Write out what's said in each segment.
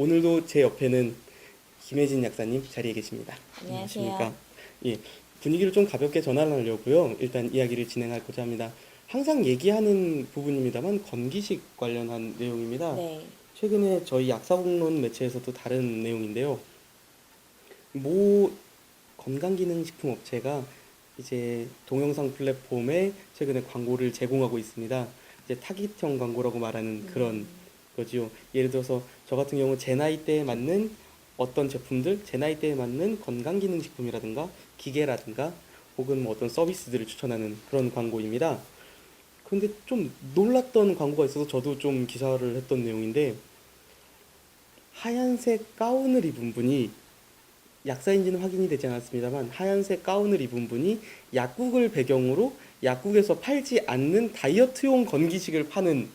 오늘도 제 옆에는 김혜진 약사님 자리에 계십니다. 안녕하세요. 예, 분위기를 좀 가볍게 전환하려고요. 일단 이야기를 진행하고자 합니다. 항상 얘기하는 부분입니다만 건기식 관련한 내용입니다. 네. 최근에 저희 약사공론 매체에서도 다른 내용인데요. 모 건강기능식품 업체가 이제 동영상 플랫폼에 최근에 광고를 제공하고 있습니다. 이제 타깃형 광고라고 말하는 그런 거지요. 예를 들어서 저 같은 경우 제 나이대에 맞는 어떤 제품들, 제 나이대에 맞는 건강기능식품이라든가 기계라든가 혹은 뭐 어떤 서비스들을 추천하는 그런 광고입니다. 그런데 좀 놀랐던 광고가 있어서 저도 좀 기사를 했던 내용인데, 하얀색 가운을 입은 분이, 약사인지는 확인이 되지 않았습니다만 하얀색 가운을 입은 분이 약국을 배경으로 약국에서 팔지 않는 다이어트용 건기식을 파는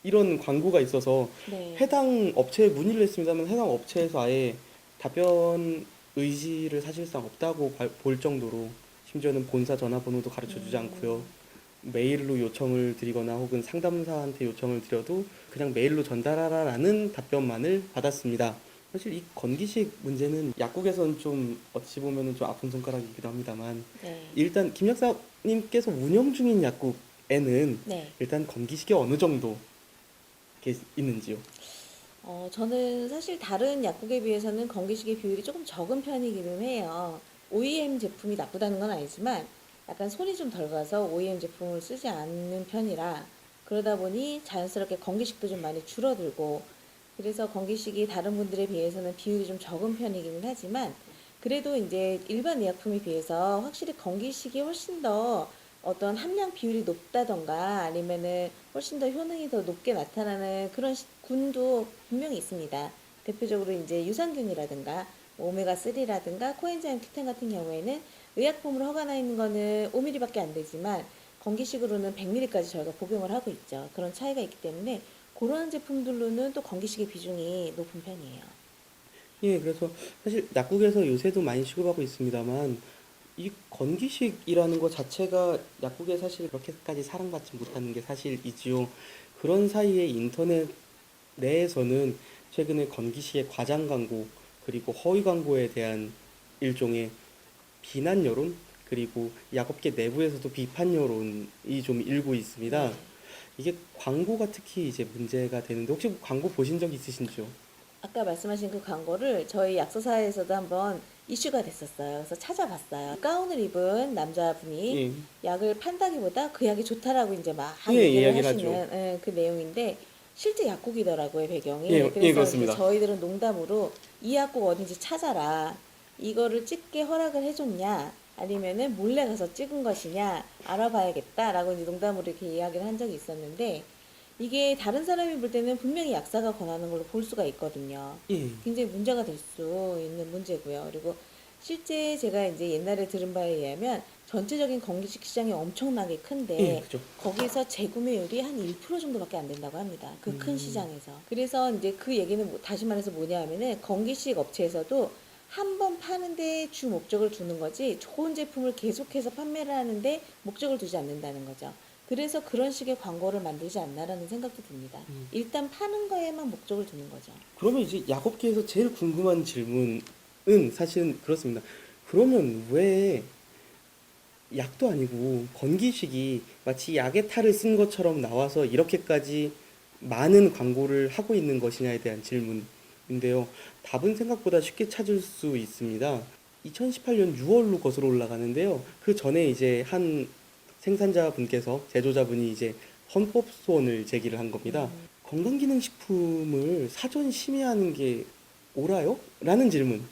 이런 광고가 있어서 네. 해당 업체에 문의를 했습니다만 해당 업체에서 아예 답변 의지를 사실상 없다고 볼 정도로, 심지어는 본사 전화번호도 가르쳐 주지 않고요. 메일로 요청을 드리거나 혹은 상담사한테 요청을 드려도 그냥 메일로 전달하라라는 답변만을 받았습니다. 사실 이 건기식 문제는 약국에서는 좀 어찌 보면 좀 아픈 손가락이기도 합니다만, 네. 일단 김 약사님께서 운영 중인 약국에는 네. 일단 건기식이 어느 정도 있는지요? 저는 사실 다른 약국에 비해서는 건기식의 비율이 조금 적은 편이기는 해요. OEM 제품이 나쁘다는 건 아니지만 약간 손이 좀 덜 가서 OEM 제품을 쓰지 않는 편이라, 그러다 보니 자연스럽게 건기식도 좀 많이 줄어들고, 그래서 건기식이 다른 분들에 비해서는 비율이 좀 적은 편이기는 하지만, 그래도 이제 일반 의약품에 비해서 확실히 건기식이 훨씬 더 어떤 함량 비율이 높다던가 아니면은 훨씬 더 효능이 더 높게 나타나는 그런 군도 분명히 있습니다. 대표적으로 이제 유산균이라든가 오메가3라든가 코엔자임 Q10 같은 경우에는 의약품으로 허가나 있는 거는 5ml밖에 안 되지만 건기식으로는 100ml까지 저희가 복용을 하고 있죠. 그런 차이가 있기 때문에 그러한 제품들로는 또 건기식의 비중이 높은 편이에요. 예, 그래서 사실 약국에서 요새도 많이 시급하고 있습니다만 이 건기식이라는 것 자체가 약국에 사실 그렇게까지 사랑받지 못하는 게 사실이지요. 그런 사이에 인터넷 내에서는 최근에 건기식의 과장 광고 그리고 허위 광고에 대한 일종의 비난 여론, 그리고 약업계 내부에서도 비판 여론이 좀 일고 있습니다. 네. 이게 광고가 특히 이제 문제가 되는데, 혹시 광고 보신 적 있으신지요? 아까 말씀하신 그 광고를 저희 약소사에서도 한번 이슈가 됐었어요. 그래서 찾아봤어요. 가운을 입은 남자분이 예, 약을 판다기보다 그 약이 좋다라고 이제 막 예, 얘기를 이야기를 하시는 하죠. 그 내용인데, 실제 약국이더라고요, 배경이. 예, 예, 그래서 이제 그렇습니다. 저희들은 농담으로 이 약국 어딘지 찾아라. 이거를 찍게 허락을 해줬냐? 아니면은 몰래 가서 찍은 것이냐? 알아봐야겠다라고 이제 농담으로 이렇게 이야기를 한 적이 있었는데, 이게 다른 사람이 볼 때는 분명히 약사가 권하는 걸로 볼 수가 있거든요. 예, 굉장히 문제가 될 수 있는 문제고요. 그리고 실제 제가 이제 옛날에 들은 바에 의하면 전체적인 건기식 시장이 엄청나게 예, 큰데 그죠. 거기서 재구매율이 한 1% 정도밖에 안 된다고 합니다. 그 큰 음, 시장에서. 그래서 이제 그 얘기는 다시 말해서 뭐냐 하면은 건기식 업체에서도 한 번 파는데 주 목적을 두는 거지 좋은 제품을 계속해서 판매를 하는데 목적을 두지 않는다는 거죠. 그래서 그런 식의 광고를 만들지 않나라는 생각도 듭니다. 일단 파는 거에만 목적을 두는 거죠. 그러면 이제 약업계에서 제일 궁금한 질문은 사실은 그렇습니다. 그러면 왜 약도 아니고 건기식이 마치 약의 탈을 쓴 것처럼 나와서 이렇게까지 많은 광고를 하고 있는 것이냐에 대한 질문인데요. 답은 생각보다 쉽게 찾을 수 있습니다. 2018년 6월로 거슬러 올라가는데요. 그 전에 이제 한 생산자분께서, 제조자분이 이제 헌법 소원을 제기를 한 겁니다. 건강기능식품을 사전 심의하는 게 옳아요? 라는 질문인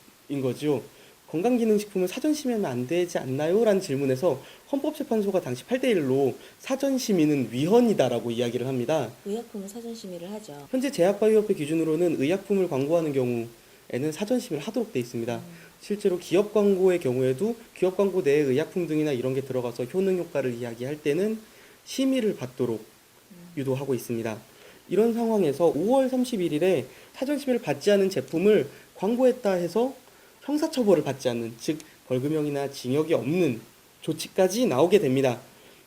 거죠. 건강기능식품을 사전 심의하면 안 되지 않나요? 라는 질문에서 헌법재판소가 당시 8대1로 사전 심의는 위헌이다라고 이야기를 합니다. 의약품은 사전 심의를 하죠. 현재 제약바이오협회 기준으로는 의약품을 광고하는 경우에는 사전 심의를 하도록 돼 있습니다. 실제로 기업 광고의 경우에도 기업 광고 내에 의약품 등이나 이런 게 들어가서 효능 효과를 이야기할 때는 심의를 받도록 유도하고 있습니다. 이런 상황에서 5월 31일에 사전 심의를 받지 않은 제품을 광고했다 해서 형사처벌을 받지 않는, 즉 벌금형이나 징역이 없는 조치까지 나오게 됩니다.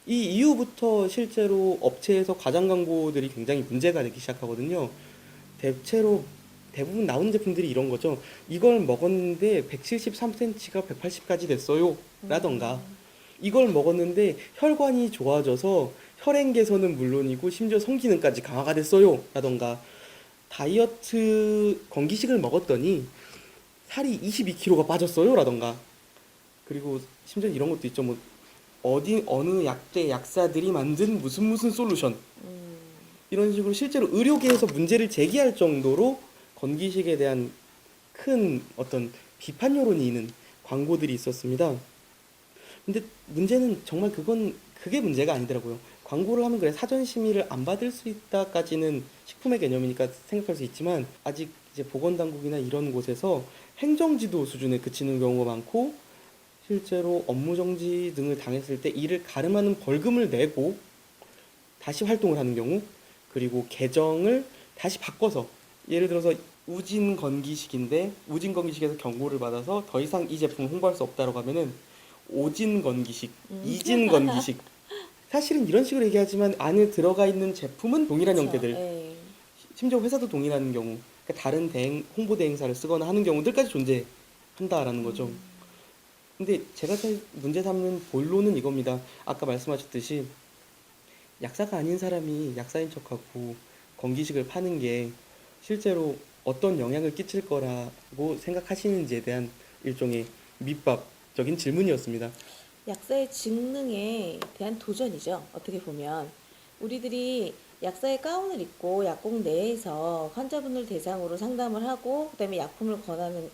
이 이후부터 실제로 업체에서 과장 광고들이 굉장히 문제가 되기 시작하거든요. 대체로 대부분 나오는 제품들이 이런 거죠. 이걸 먹었는데 173cm가 180까지 됐어요. 라던가 이걸 먹었는데 혈관이 좋아져서 혈행 개선은 물론이고 심지어 성기능까지 강화가 됐어요. 라던가 다이어트 건기식을 먹었더니 살이 22kg가 빠졌어요. 라던가 그리고 심지어 이런 것도 있죠. 뭐 어느 약재 약사들이 만든 무슨 솔루션 이런 식으로 실제로 의료계에서 문제를 제기할 정도로 건기식에 대한 큰 어떤 비판 여론이 있는 광고들이 있었습니다. 근데 문제는 정말 그게 문제가 아니더라고요. 광고를 하면 그래 사전 심의를 안 받을 수 있다까지는 식품의 개념이니까 생각할 수 있지만 아직 이제 보건당국이나 이런 곳에서 행정지도 수준에 그치는 경우가 많고 실제로 업무 정지 등을 당했을 때 이를 가름하는 벌금을 내고 다시 활동을 하는 경우 그리고 계정을 다시 바꿔서 예를 들어서 우진 건기식인데 우진 건기식에서 경고를 받아서 더 이상 이 제품을 홍보할 수 없다고 하면은 오진 건기식, 이진 건기식 사실은 이런 식으로 얘기하지만 안에 들어가 있는 제품은 동일한 그쵸. 형태들 예. 심지어 회사도 동일한 경우 그러니까 다른 홍보 대행사를 쓰거나 하는 경우들까지 존재한다라는 거죠. 근데 제가 제일 문제 삼는 본론은 이겁니다. 아까 말씀하셨듯이 약사가 아닌 사람이 약사인 척하고 건기식을 파는 게 실제로 어떤 영향을 끼칠 거라고 생각하시는지에 대한 일종의 밑밥적인 질문이었습니다. 약사의 직능에 대한 도전이죠. 어떻게 보면 우리들이 약사의 가운을 입고 약국 내에서 환자분을 대상으로 상담을 하고 그다음에 약품을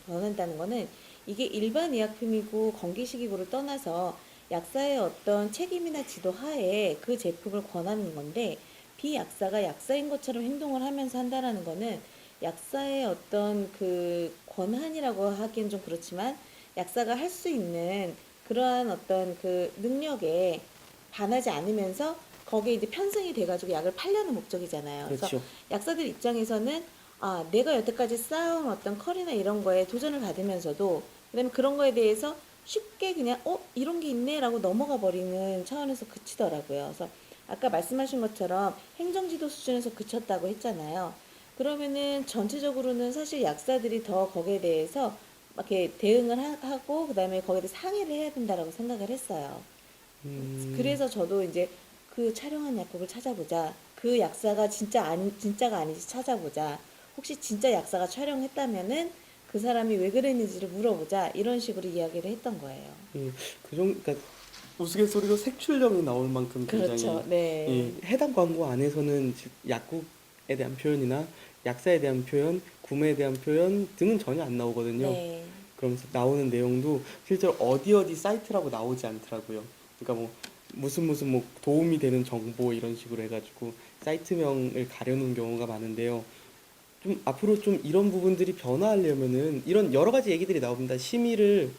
권한다는 거는 이게 일반 의약품이고 건기식이고를 떠나서 약사의 어떤 책임이나 지도 하에 그 제품을 권하는 건데 비약사가 약사인 것처럼 행동을 하면서 한다라는 거는 약사의 어떤 그 권한이라고 하기엔 좀 그렇지만 약사가 할 수 있는 그러한 어떤 그 능력에 반하지 않으면서 거기에 이제 편승이 돼가지고 약을 팔려는 목적이잖아요. 그래서 그렇죠. 약사들 입장에서는 아, 내가 여태까지 쌓아온 어떤 컬이나 이런 거에 도전을 받으면서도 그다음에 그런 거에 대해서 쉽게 그냥 이런 게 있네라고 넘어가 버리는 차원에서 그치더라고요. 그래서 아까 말씀하신 것처럼 행정지도 수준에서 그쳤다고 했잖아요. 그러면은 전체적으로는 사실 약사들이 더 거기에 대해서 막 이렇게 대응을 하고 그다음에 거기에 대해서 상의를 해야 된다라고 생각을 했어요. 음, 그래서 저도 이제 그 촬영한 약국을 찾아보자. 그 약사가 진짜가 아닌지 찾아보자. 혹시 진짜 약사가 촬영했다면은 그 사람이 왜 그랬는지를 물어보자. 이런 식으로 이야기를 했던 거예요. 그러니까 우스갯소리로 색출령이 나올 만큼 굉장히 그렇죠. 네. 해당 광고 안에서는 즉 약국에 대한 표현이나 약사에 대한 표현, 구매에 대한 표현 등은 전혀 안 나오거든요. 네. 그러면서 나오는 내용도 실제로 어디 사이트라고 나오지 않더라고요. 그러니까 뭐 무슨 뭐 도움이 되는 정보 이런 식으로 해가지고 사이트명을 가려놓은 경우가 많은데요. 좀 앞으로 좀 이런 부분들이 변화하려면은 이런 여러 가지 얘기들이 나옵니다. 심의를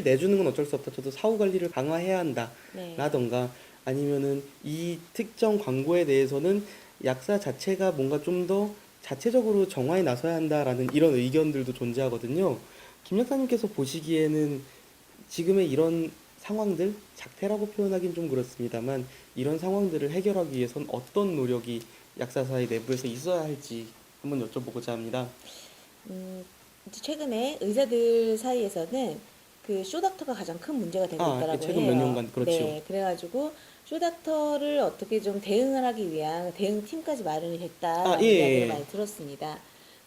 내주는 건 어쩔 수 없다. 저도 사후 관리를 강화해야 한다. 네. 라던가 아니면은 이 특정 광고에 대해서는 약사 자체가 뭔가 좀 더 자체적으로 정화에 나서야 한다라는 이런 의견들도 존재하거든요. 김 약사님께서 보시기에는 지금의 이런 상황들, 작태라고 표현하긴 좀 그렇습니다만 이런 상황들을 해결하기 위해선 어떤 노력이 약사사의 내부에서 있어야 할지 한번 여쭤보고자 합니다. 음, 이제 최근에 의사들 사이에서는 그 쇼닥터가 가장 큰 문제가 되고 있다라고 최근 몇 해요. 년간 그렇죠. 네, 그래가지고 쇼닥터를 어떻게 좀 대응을 하기 위한 대응팀까지 마련이 예, 됐다라는 이야기를 예. 많이 들었습니다.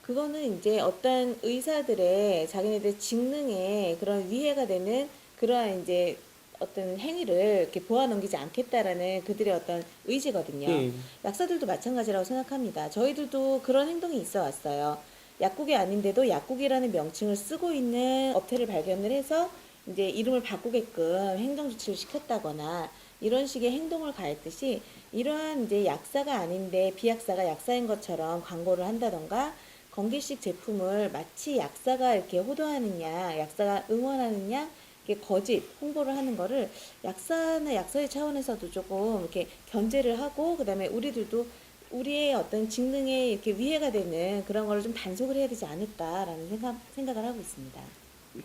그거는 이제 어떤 의사들의 자기네들 직능에 그런 위해가 되는 그러한 이제 어떤 행위를 이렇게 보아 넘기지 않겠다라는 그들의 어떤 의지거든요. 예. 약사들도 마찬가지라고 생각합니다. 저희들도 그런 행동이 있어 왔어요. 약국이 아닌데도 약국이라는 명칭을 쓰고 있는 업체를 발견을 해서 이제 이름을 바꾸게끔 행정조치를 시켰다거나 이런 식의 행동을 가했듯이 이러한 이제 약사가 아닌데 비약사가 약사인 것처럼 광고를 한다던가 건기식 제품을 마치 약사가 이렇게 호도하느냐, 약사가 응원하느냐, 이렇게 거짓 홍보를 하는 거를 약사나 약사의 차원에서도 조금 이렇게 견제를 하고 그다음에 우리들도 우리의 어떤 직능에 이렇게 위해가 되는 그런 거를 좀 단속을 해야 되지 않을까라는 생각을 하고 있습니다.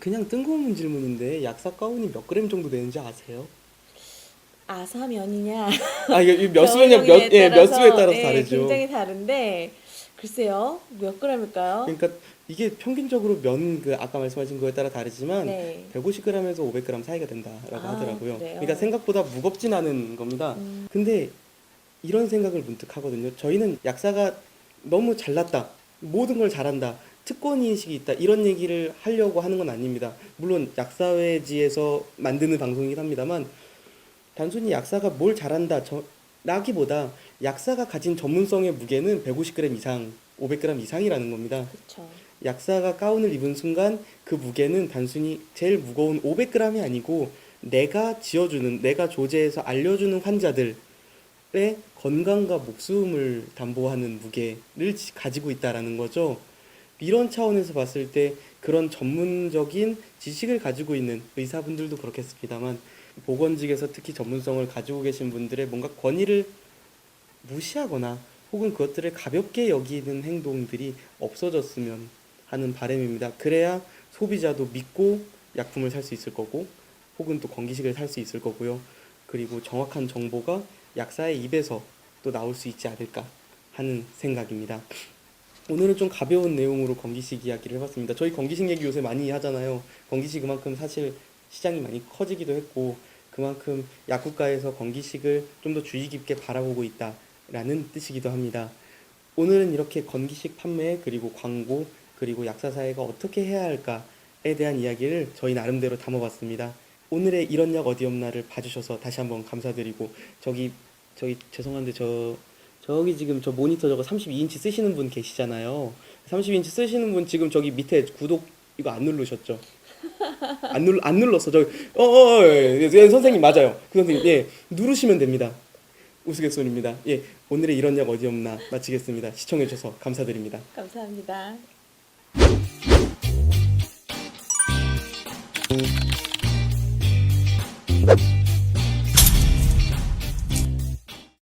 그냥 뜬금없는 질문인데 약사 가운이 몇 그램 정도 되는지 아세요? 아사면이냐 이게 몇 수면이냐 저울형에 몇 수에 따라서 따라서 예, 다르죠. 굉장히 다른데 글쎄요, 몇 g일까요? 그러니까 이게 평균적으로 면 그 아까 말씀하신 거에 따라 다르지만 네. 150g에서 500g 사이가 된다라고 아, 하더라고요. 그래요? 그러니까 생각보다 무겁진 않은 겁니다. 근데 이런 생각을 문득 하거든요. 저희는 약사가 너무 잘났다, 모든 걸 잘한다, 특권인식이 있다, 이런 얘기를 하려고 하는 건 아닙니다. 물론 약사회지에서 만드는 방송이긴 합니다만 단순히 약사가 뭘 잘한다 라기보다 약사가 가진 전문성의 무게는 150g 이상, 500g 이상이라는 겁니다. 그렇죠. 약사가 가운을 입은 순간 그 무게는 단순히 제일 무거운 500g이 아니고 내가 지어주는, 내가 조제해서 알려주는 환자들의 건강과 목숨을 담보하는 무게를 가지고 있다라는 거죠. 이런 차원에서 봤을 때 그런 전문적인 지식을 가지고 있는 의사분들도 그렇겠습니다만 보건직에서 특히 전문성을 가지고 계신 분들의 뭔가 권위를 무시하거나 혹은 그것들을 가볍게 여기는 행동들이 없어졌으면 하는 바람입니다. 그래야 소비자도 믿고 약품을 살 수 있을 거고 혹은 또 건기식을 살 수 있을 거고요. 그리고 정확한 정보가 약사의 입에서 또 나올 수 있지 않을까 하는 생각입니다. 오늘은 좀 가벼운 내용으로 건기식 이야기를 해봤습니다. 저희 건기식 얘기 요새 많이 하잖아요. 건기식 그만큼 사실 시장이 많이 커지기도 했고 그만큼 약국가에서 건기식을 좀 더 주의 깊게 바라보고 있다라는 뜻이기도 합니다. 오늘은 이렇게 건기식 판매 그리고 광고 그리고 약사사회가 어떻게 해야 할까에 대한 이야기를 저희 나름대로 담아봤습니다. 오늘의 이런 약 어디 없나를 봐주셔서 다시 한번 감사드리고 저기 죄송한데 저기 지금 저 모니터 저거 32인치 쓰시는 분 계시잖아요. 32인치 쓰시는 분 지금 저기 밑에 구독 이거 안 누르셨죠? 안 눌렀어. 예, 선생님 맞아요. 그 선생님 예 누르시면 됩니다. 우스갯소리입니다. 예 오늘의 이런 약 어디 없나 마치겠습니다. 시청해 주셔서 감사드립니다. 감사합니다.